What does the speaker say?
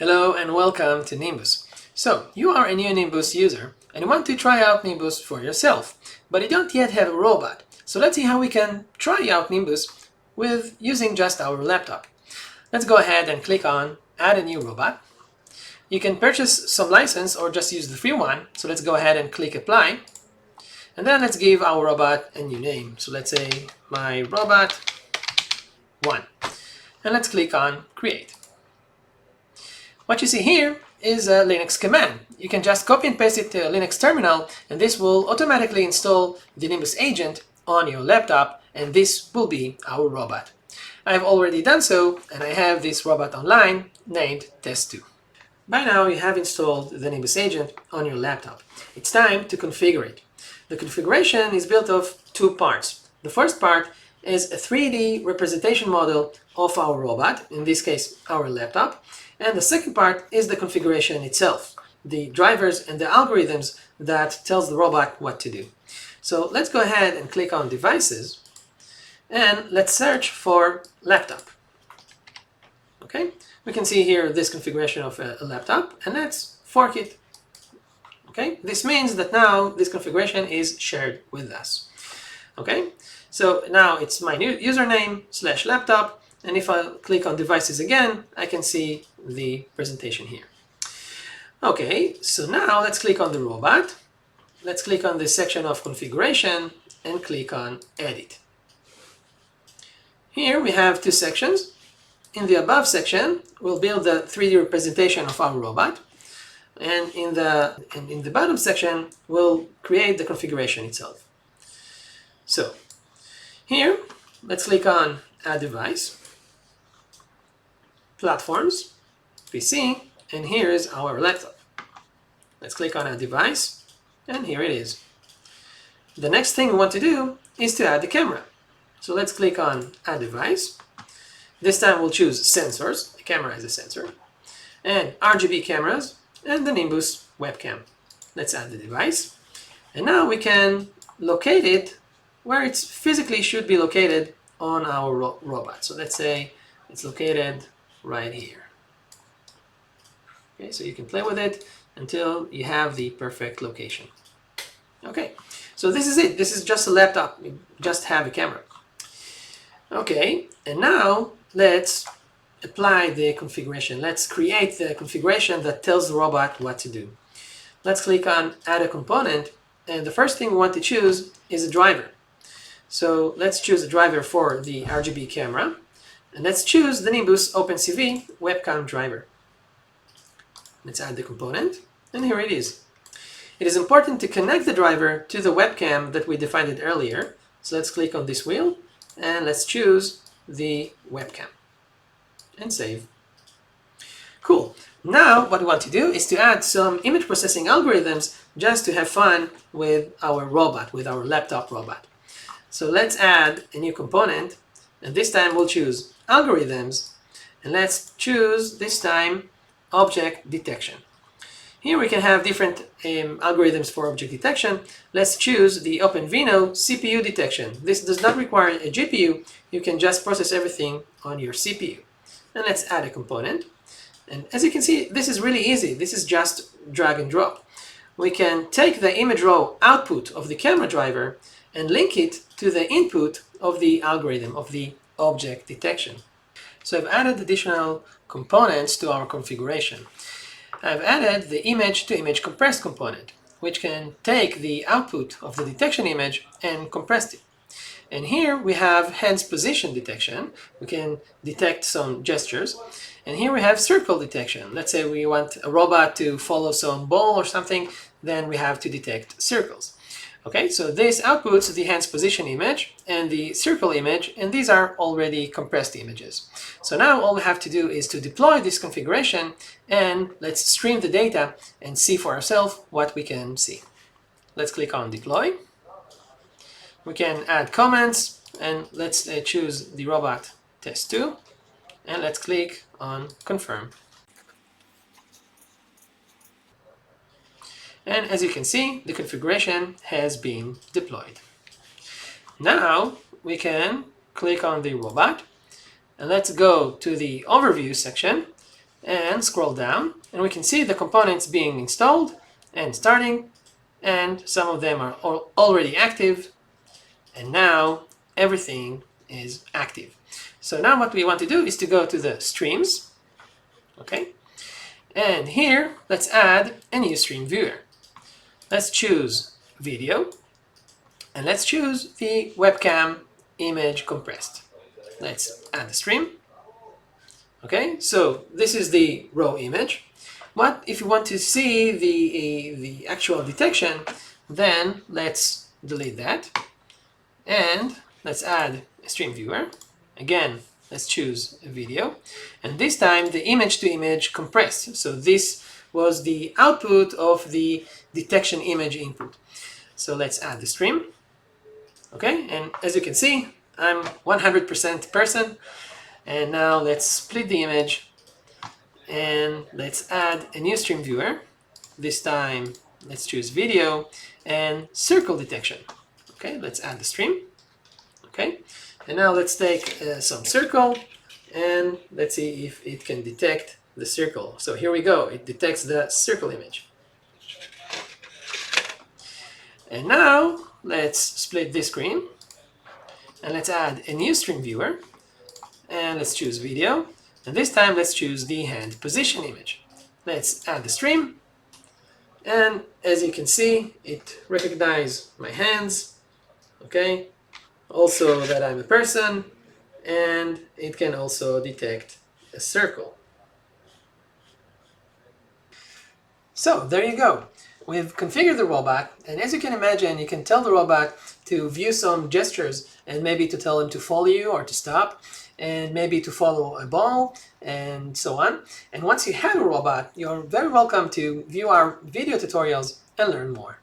Hello and welcome to Nimbus. So, you are a new Nimbus user and you want to try out Nimbus for yourself, but you don't yet have a robot. So let's see how we can try out Nimbus with using just our laptop. Let's go ahead and click on Add a new robot. You can purchase some license or just use the free one. So let's go ahead and click Apply. And then let's give our robot a new name. So let's say my robot 1. And let's click on Create. What you see here is a Linux command. You can just copy and paste it to a Linux terminal and this will automatically install the Nimbus agent on your laptop and this will be our robot. I've already done so and I have this robot online named Test2. By now you have installed the Nimbus agent on your laptop. It's time to configure it. The configuration is built of two parts. The first part is a 3D representation model of our robot, in this case our laptop. And the second part is the configuration itself, the drivers and the algorithms that tells the robot what to do. So let's go ahead and click on Devices and let's search for laptop. Okay, we can see here this configuration of a laptop and let's fork it. Okay, this means that now this configuration is shared with us. Okay, so now it's my new username / laptop. And if I click on Devices again, I can see the presentation here. Okay, so now let's click on the robot. Let's click on this section of configuration and click on Edit. Here we have two sections. In the above section, we'll build the 3D representation of our robot. And in the bottom section, we'll create the configuration itself. So here, let's click on Add Device. Platforms, PC, and here is our laptop. Let's click on Add Device, and here it is. The next thing we want to do is to add the camera. So let's click on Add Device. This time we'll choose Sensors, the camera is a sensor, and RGB cameras, and the Nimbus webcam. Let's add the device. And now we can locate it where it physically should be located on our robot. So let's say it's located right here. Okay, so you can play with it until you have the perfect location. Okay, so this is it. This is just a laptop. You just have a camera. Okay, and now let's apply the configuration. Let's create the configuration that tells the robot what to do. Let's click on Add a Component, and the first thing we want to choose is a driver. So let's choose a driver for the RGB camera. And let's choose the Nimbus OpenCV webcam driver. Let's add the component, and here it is. It is important to connect the driver to the webcam that we defined earlier. So let's click on this wheel, and let's choose the webcam. And save. Cool. Now what we want to do is to add some image processing algorithms just to have fun with our robot, with our laptop robot. So let's add a new component, and this time we'll choose Algorithms, and let's choose this time Object Detection. Here we can have different algorithms for object detection. Let's choose the OpenVINO CPU detection. This does not require a GPU. You can just process everything on your CPU. And let's add a component. And as you can see, this is really easy. This is just drag and drop. We can take the image raw output of the camera driver and link it to the input of the algorithm, of the object detection. So I've added additional components to our configuration. I've added the image-to-image compressed component, which can take the output of the detection image and compress it. And here we have hands position detection. We can detect some gestures. And here we have circle detection. Let's say we want a robot to follow some ball or something, then we have to detect circles. Okay, so this outputs the hands position image and the circle image, and these are already compressed images. So now all we have to do is to deploy this configuration, and let's stream the data and see for ourselves what we can see. Let's click on Deploy. We can add comments, and let's choose the robot Test2, and let's click on Confirm. And as you can see, the configuration has been deployed. Now we can click on the robot and let's go to the overview section and scroll down, and we can see the components being installed and starting, and some of them are already active, and now everything is active. So now what we want to do is to go to the streams, okay? And here, let's add a new stream viewer. Let's choose video, and let's choose the webcam image compressed. Let's add the stream. Okay, so this is the raw image. What if you want to see the actual detection, then let's delete that. And let's add a stream viewer. Again, let's choose a video. And this time the image to image compressed. So this was the output of the detection image input. So let's add the stream. Okay, and as you can see, I'm 100% person. And now let's split the image and let's add a new stream viewer. This time let's choose video and circle detection. Okay, let's add the stream. Okay, and now let's take some circle and let's see if it can detect the circle. So here we go, it detects the circle image. And now let's split this screen and let's add a new stream viewer and let's choose video, and this time let's choose the hand position image. Let's add the stream, and as you can see, it recognizes my hands, okay, also that I'm a person, and it can also detect a circle. So there you go. We've configured the robot, and as you can imagine, you can tell the robot to view some gestures and maybe to tell him to follow you or to stop, and maybe to follow a ball, and so on. And once you have a robot, you're very welcome to view our video tutorials and learn more.